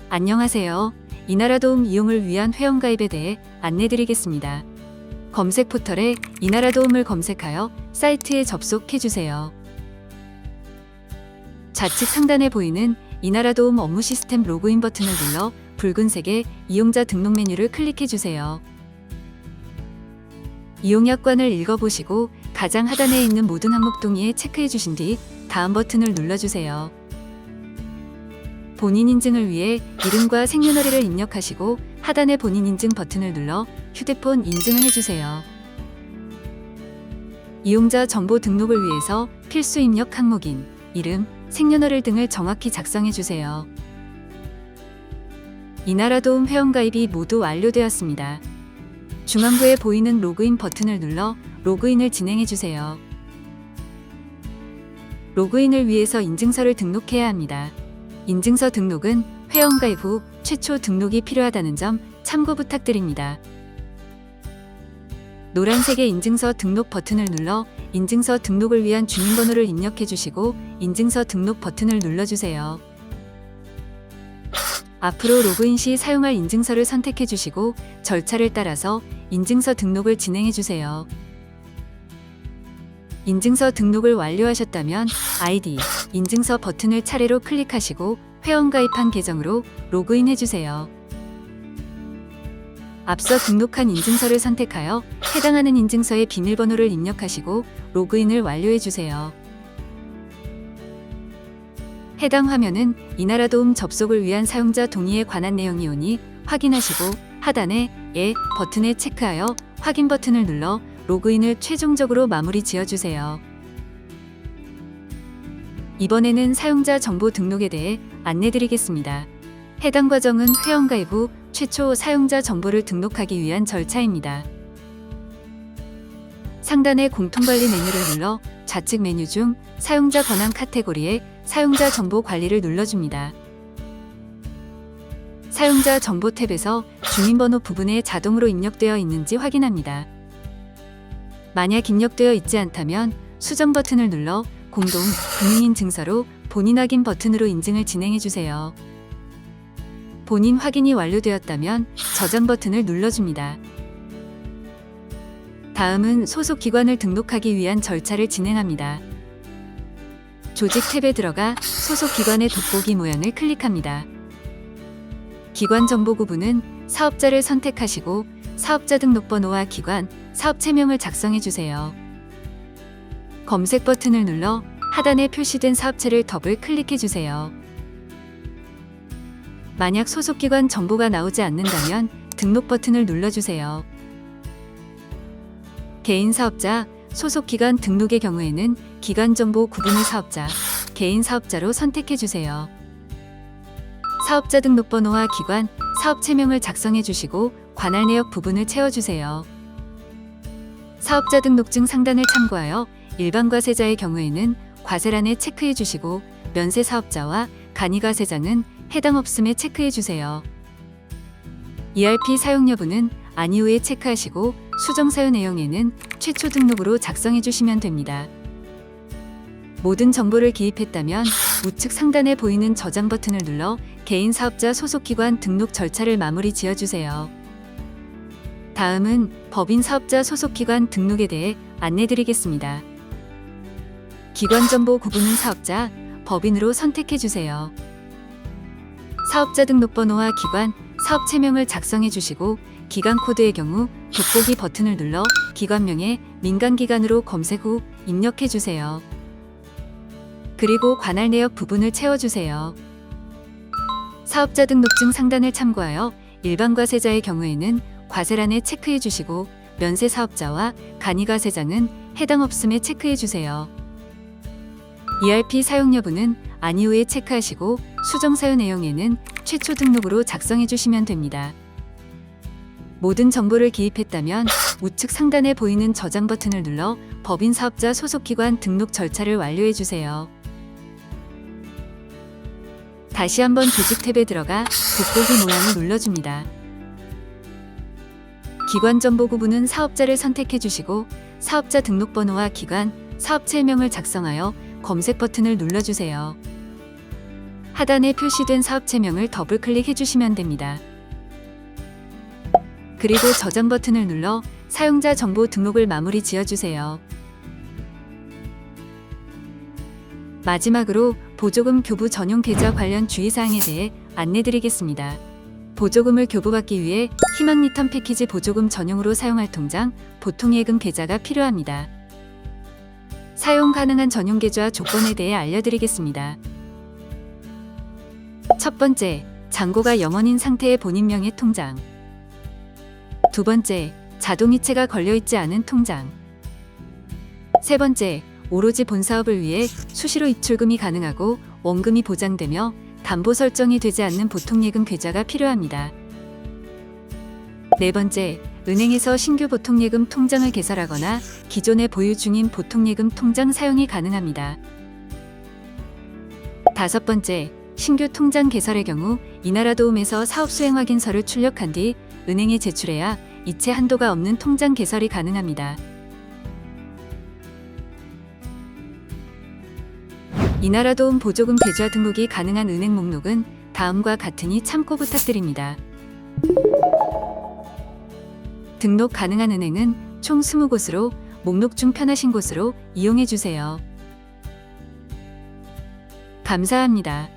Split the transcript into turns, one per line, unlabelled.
안녕하세요. 이나라도움 이용을 위한 회원가입에 대해 안내드리겠습니다. 검색 포털에 이나라도움을 검색하여 사이트에 접속해주세요. 좌측 상단에 보이는 이나라도움 업무 시스템 로그인 버튼을 눌러 붉은색의 이용자 등록 메뉴를 클릭해주세요. 이용약관을 읽어보시고 가장 하단에 있는 모든 항목 동의에 체크해주신 뒤 다음 버튼을 눌러주세요. 본인 인증을 위해 이름과 생년월일을 입력하시고 하단의 본인 인증 버튼을 눌러 휴대폰 인증을 해주세요. 이용자 정보 등록을 위해서 필수 입력 항목인 이름, 생년월일 등을 정확히 작성해주세요. 이나라도움 회원가입이 모두 완료되었습니다. 중앙부에 보이는 로그인 버튼을 눌러 로그인을 진행해주세요. 로그인을 위해서 인증서를 등록해야 합니다. 인증서 등록은 회원가입 후 최초 등록이 필요하다는 점 참고 부탁드립니다. 노란색의 인증서 등록 버튼을 눌러 인증서 등록을 위한 주민번호를 입력해 주시고 인증서 등록 버튼을 눌러주세요. 앞으로 로그인 시 사용할 인증서를 선택해 주시고 절차를 따라서 인증서 등록을 진행해 주세요. 인증서 등록을 완료하셨다면 아이디, 인증서 버튼을 차례로 클릭하시고 회원가입한 계정으로 로그인 해주세요. 앞서 등록한 인증서를 선택하여 해당하는 인증서의 비밀번호를 입력하시고 로그인을 완료해주세요. 해당 화면은 이나라도움 접속을 위한 사용자 동의에 관한 내용이 오니 확인하시고 하단에 예 버튼에 체크하여 확인 버튼을 눌러 로그인을 최종적으로 마무리 지어주세요. 이번에는 사용자 정보 등록에 대해 안내드리겠습니다. 해당 과정은 회원가입 후 최초 사용자 정보를 등록하기 위한 절차입니다. 상단의 공통관리 메뉴를 눌러 좌측 메뉴 중 사용자 권한 카테고리에 사용자 정보 관리를 눌러줍니다. 사용자 정보 탭에서 주민번호 부분에 자동으로 입력되어 있는지 확인합니다. 만약 입력되어 있지 않다면 수정 버튼을 눌러 공동 금융인증서로 본인 확인 버튼으로 인증을 진행해주세요. 본인 확인이 완료되었다면 저장 버튼을 눌러줍니다. 다음은 소속 기관을 등록하기 위한 절차를 진행합니다. 조직 탭에 들어가 소속 기관의 돋보기 모양을 클릭합니다. 기관 정보 구분은 사업자를 선택하시고 사업자 등록번호와 기관, 사업체명을 작성해주세요. 검색 버튼을 눌러 하단에 표시된 사업체를 더블 클릭해주세요. 만약 소속기관 정보가 나오지 않는다면 등록 버튼을 눌러주세요. 개인 사업자, 소속기관 등록의 경우에는 기관 정보 구분을 사업자, 개인 사업자로 선택해주세요. 사업자 등록번호와 기관, 사업체명을 작성해주시고 관할 내역 부분을 채워주세요. 사업자 등록증 상단을 참고하여 일반 과세자의 경우에는 과세란에 체크해주시고 면세 사업자와 간이 과세자는 해당 없음에 체크해주세요. ERP 사용 여부는 아니 후에 체크하시고 수정 사유 내용에는 최초 등록으로 작성해주시면 됩니다. 모든 정보를 기입했다면 우측 상단에 보이는 저장 버튼을 눌러 개인 사업자 소속기관 등록 절차를 마무리 지어주세요. 다음은 법인 사업자 소속기관 등록에 대해 안내드리겠습니다. 기관 정보 구분은 사업자, 법인으로 선택해주세요. 사업자 등록번호와 기관, 사업체명을 작성해주시고 기관 코드의 경우 돋보기 버튼을 눌러 기관명에 민간기관으로 검색 후 입력해주세요. 그리고 관할 내역 부분을 채워주세요. 사업자 등록증 상단을 참고하여 일반 과세자의 경우에는 과세란에 체크해주시고 면세 사업자와 간이 과세자는 해당 없음에 체크해주세요. ERP 사용 여부는 아니 후에 체크하시고 수정 사유 내용에는 최초 등록으로 작성해주시면 됩니다. 모든 정보를 기입했다면 우측 상단에 보이는 저장 버튼을 눌러 법인 사업자 소속기관 등록 절차를 완료해주세요. 다시 한번 조직 탭에 들어가 돋보기 모양을 눌러줍니다. 기관 정보 구분은 사업자를 선택해주시고 사업자 등록번호와 기관, 사업체명을 작성하여 검색 버튼을 눌러주세요. 하단에 표시된 사업체명을 더블 클릭해 주시면 됩니다. 그리고 저장 버튼을 눌러 사용자 정보 등록을 마무리 지어주세요. 마지막으로 보조금 교부 전용 계좌 관련 주의사항에 대해 안내드리겠습니다. 보조금을 교부받기 위해 희망 리턴 패키지 보조금 전용으로 사용할 통장, 보통예금 계좌가 필요합니다. 사용 가능한 전용 계좌 조건에 대해 알려드리겠습니다. 첫 번째, 잔고가 0원인 상태의 본인 명의 통장. 두 번째, 자동이체가 걸려있지 않은 통장. 세 번째, 오로지 본사업을 위해 수시로 입출금이 가능하고 원금이 보장되며 담보 설정이 되지 않는 보통예금 계좌가 필요합니다. 네 번째, 은행에서 신규 보통예금 통장을 개설하거나 기존에 보유 중인 보통예금 통장 사용이 가능합니다. 다섯 번째, 신규 통장 개설의 경우 이나라도움에서 사업 수행 확인서를 출력한 뒤 은행에 제출해야 이체 한도가 없는 통장 개설이 가능합니다. 이나라도움 보조금 계좌 등록이 가능한 은행 목록은 다음과 같으니 참고 부탁드립니다. 등록 가능한 은행은 총 20곳으로 목록 중 편하신 곳으로 이용해 주세요. 감사합니다.